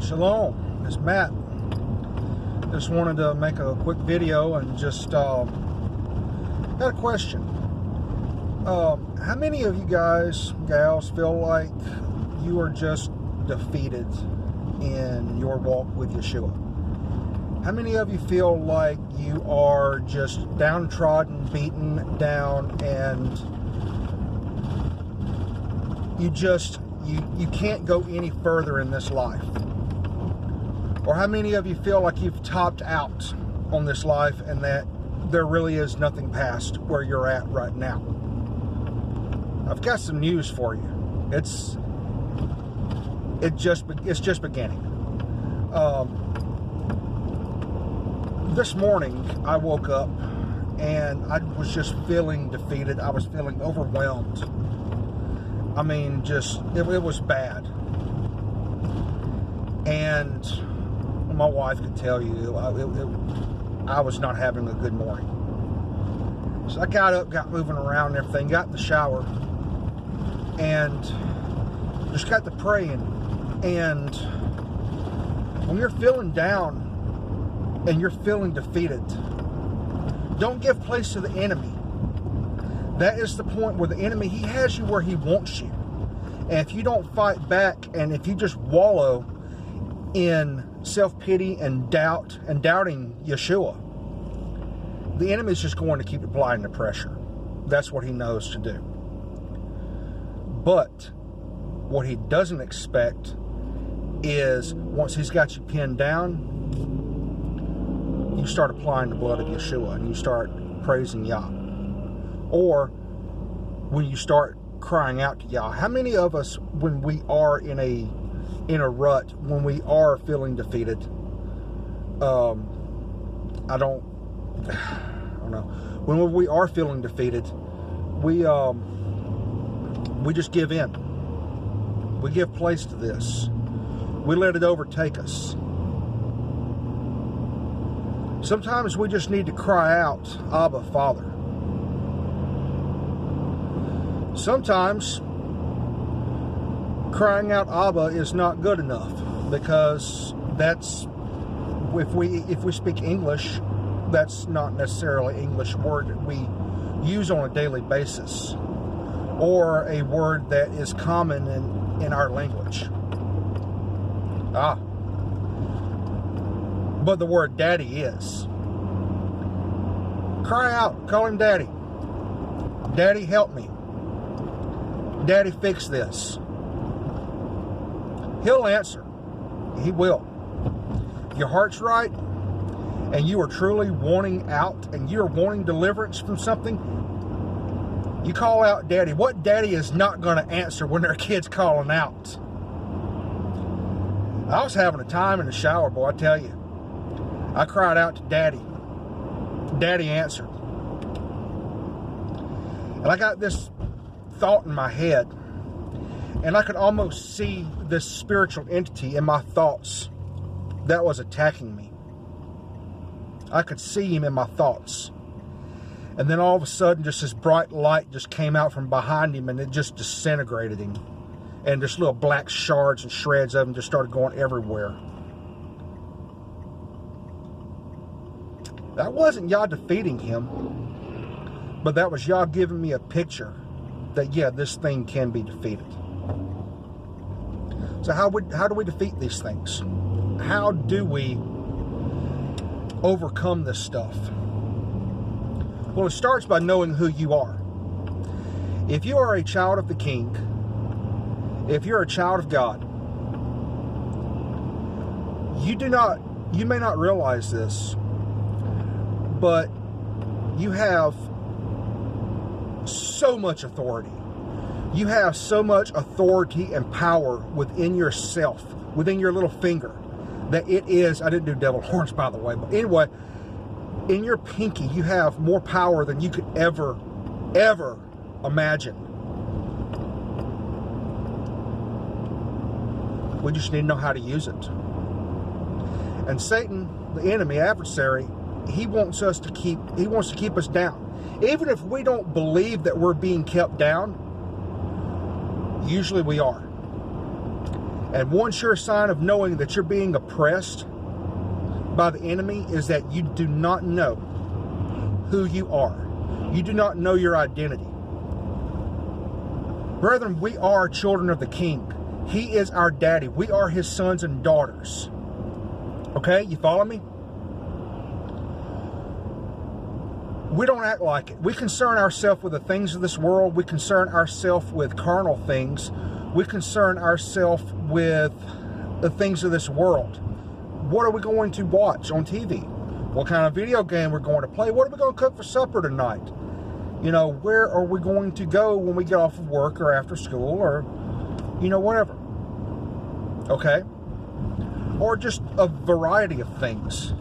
Shalom, it's Matt. Just wanted to make a quick video and just got a question. How many of you guys, gals, feel like you are just defeated in your walk with Yeshua? How many of you feel like you are just downtrodden, beaten down, and you can't go any further in this life? Or how many of you feel like you've topped out on this life and that there really is nothing past where you're at right now? I've got some news for you. It's just beginning. This morning I woke up and I was just feeling defeated. I was feeling overwhelmed. I mean, it was bad. And my wife could tell you I was not having a good morning. So I got up, got moving around and everything, got in the shower, and just got to praying. And when you're feeling down and you're feeling defeated, don't give place to the enemy. That is the point where the enemy, he has you where he wants you. And if you don't fight back, and if you just wallow in self-pity and doubt and doubting Yeshua, the enemy is just going to keep applying the pressure. That's what he knows to do. But what he doesn't expect is once he's got you pinned down, you start applying the blood of Yeshua and you start praising Yah. Or when you start crying out to Yah. How many of us, when we are in a rut, when we are feeling defeated, I don't know. When we are feeling defeated, we just give in. We give place to this. We let it overtake us. Sometimes we just need to cry out, Abba, Father. Sometimes crying out Abba is not good enough, because that's, if we speak English, that's not necessarily an English word that we use on a daily basis, or a word that is common in our language. But the word daddy is. Cry out, call him daddy. Daddy, help me. Daddy, fix this. He'll answer. He will. If your heart's right and you are truly wanting out and you're wanting deliverance from something, you call out daddy. What daddy is not going to answer when their kid's calling out? I was having a time in the shower, boy, I tell you. I cried out to daddy. Daddy answered. And I got this thought in my head, and I could almost see this spiritual entity in my thoughts that was attacking me. I could see him in my thoughts. And then all of a sudden, just this bright light just came out from behind him, and it just disintegrated him. And just little black shards and shreds of him just started going everywhere. That wasn't Yah defeating him, but that was Yah giving me a picture that, yeah, this thing can be defeated. So how do we defeat these things? How do we overcome this stuff? Well, it starts by knowing who you are. If you are a child of the King, if you're a child of God, you may not realize this, but you have so much authority. You have so much authority and power within yourself, within your little finger, that it is, I didn't do devil horns, by the way, but anyway, in your pinky, you have more power than you could ever imagine. We just need to know how to use it. And Satan, the enemy, adversary, he wants to keep us down. Even if we don't believe that we're being kept down, usually we are. And one sure sign of knowing that you're being oppressed by the enemy is that you do not know who you are. You do not know your identity. Brethren, we are children of the King. He is our daddy. We are his sons and daughters. Okay, you follow me? We don't act like it. We concern ourselves with the things of this world. We concern ourselves with carnal things. We concern ourselves with the things of this world. What are we going to watch on TV? What kind of video game we're going to play? What are we going to cook for supper tonight? You know, where are we going to go when we get off of work or after school or, you know, whatever. Okay? Or just a variety of things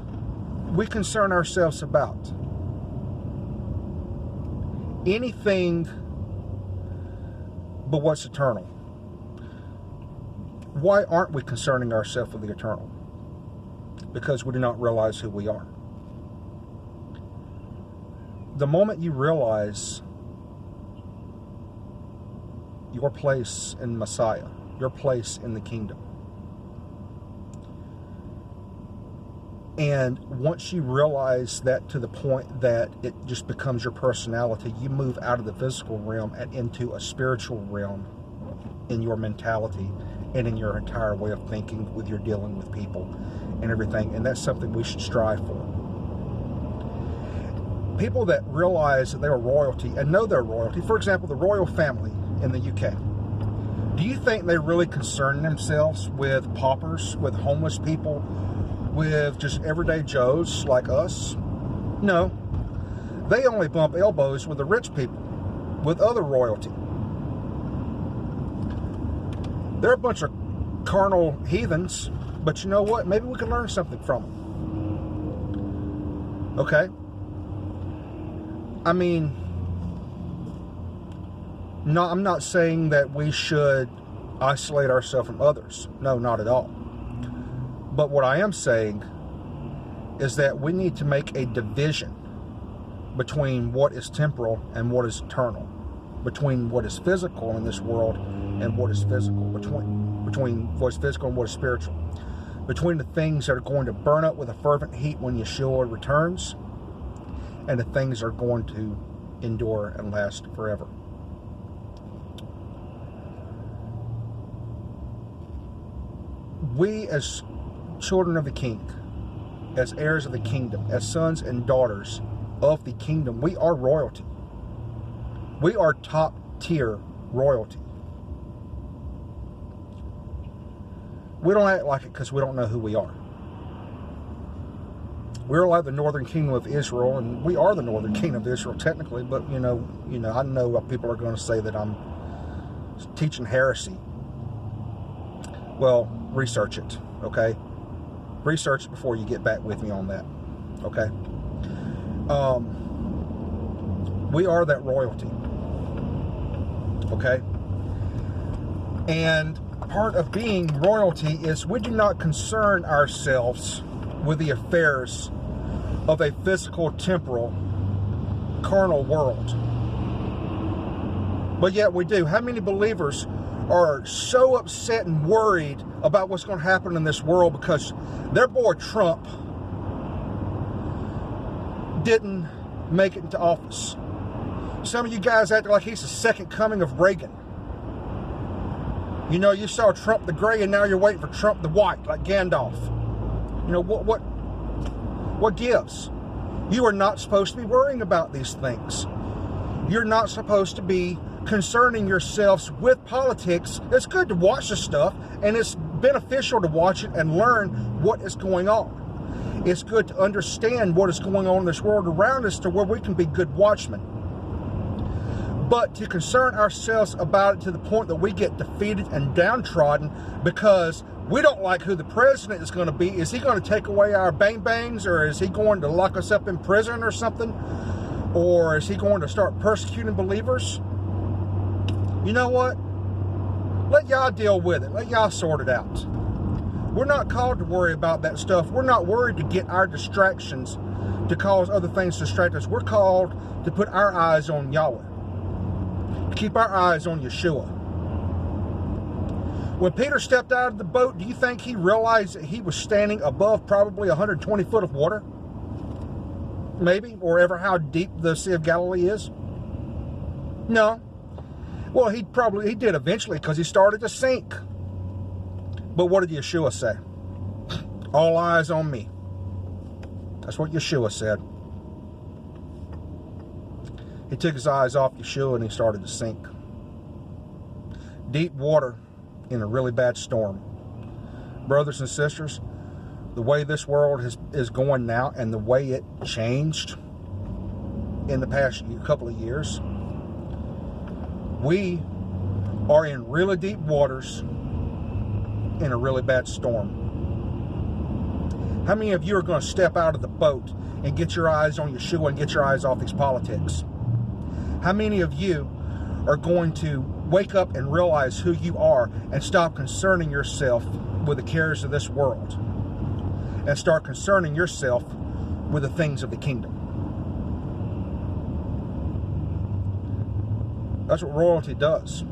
we concern ourselves about. Anything but what's eternal. Why aren't we concerning ourselves with the eternal? Because we do not realize who we are. The moment you realize your place in Messiah, your place in the kingdom, and once you realize that to the point that it just becomes your personality, you move out of the physical realm and into a spiritual realm in your mentality and in your entire way of thinking with your dealing with people and everything. And that's something we should strive for. People that realize that they're royalty and know they're royalty, for example, the royal family in the UK, do you think they really concern themselves with paupers, with homeless people, with just everyday Joes like us? No. They only bump elbows with the rich people, with other royalty. They're a bunch of carnal heathens, but you know what? Maybe we can learn something from them. Okay? I mean, no, I'm not saying that we should isolate ourselves from others. No, not at all. But what I am saying is that we need to make a division between what is temporal and what is eternal, between what is physical in this world and what is physical, between what is physical and what is spiritual, between the things that are going to burn up with a fervent heat when Yeshua returns and the things that are going to endure and last forever. We as children of the King, as heirs of the kingdom, as sons and daughters of the kingdom, we are royalty. We are top tier royalty. We don't act like it because we don't know who we are. We're like the northern kingdom of Israel, and we are the northern kingdom of Israel technically, but you know, I know people are going to say that I'm teaching heresy. Well, research it, okay? Research it before you get back with me on that, okay? We are that royalty, okay? And part of being royalty is we do not concern ourselves with the affairs of a physical, temporal, carnal world. But yet we do. How many believers are so upset and worried about what's going to happen in this world because their boy Trump didn't make it into office? Some of you guys act like he's the second coming of Reagan. You know, you saw Trump the gray and now you're waiting for Trump the white, like Gandalf. You know, what gives? You are not supposed to be worrying about these things. You're not supposed to be concerning yourselves with politics. It's good to watch this stuff, and it's beneficial to watch it and learn what is going on. It's good to understand what is going on in this world around us to where we can be good watchmen. But to concern ourselves about it to the point that we get defeated and downtrodden because we don't like who the president is going to be. Is he going to take away our bang-bangs, or is he going to lock us up in prison or something? Or is he going to start persecuting believers? You know what? Let y'all deal with it. Let y'all sort it out. We're not called to worry about that stuff. We're not worried to get our distractions to cause other things to distract us. We're called to put our eyes on Yahweh. Keep our eyes on Yeshua. When Peter stepped out of the boat, do you think he realized that he was standing above probably 120 foot of water? Maybe, or ever how deep the Sea of Galilee is? No. Well, he did eventually, because he started to sink. But what did Yeshua say? All eyes on me. That's what Yeshua said. He took his eyes off Yeshua and he started to sink. Deep water in a really bad storm. Brothers and sisters, the way this world is going now and the way it changed in the past couple of years, we are in really deep waters in a really bad storm. How many of you are going to step out of the boat and get your eyes on Yeshua and get your eyes off these politics? How many of you are going to wake up and realize who you are and stop concerning yourself with the cares of this world and start concerning yourself with the things of the kingdom? That's what royalty does.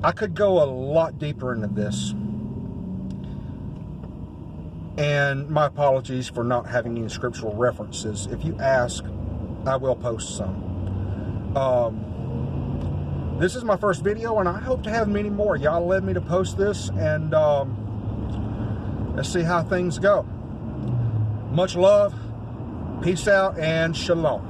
I could go a lot deeper into this, and my apologies for not having any scriptural references. If you ask, I will post some. This is my first video, and I hope to have many more. Y'all led me to post this, and let's see how things go. Much love, peace out, and shalom.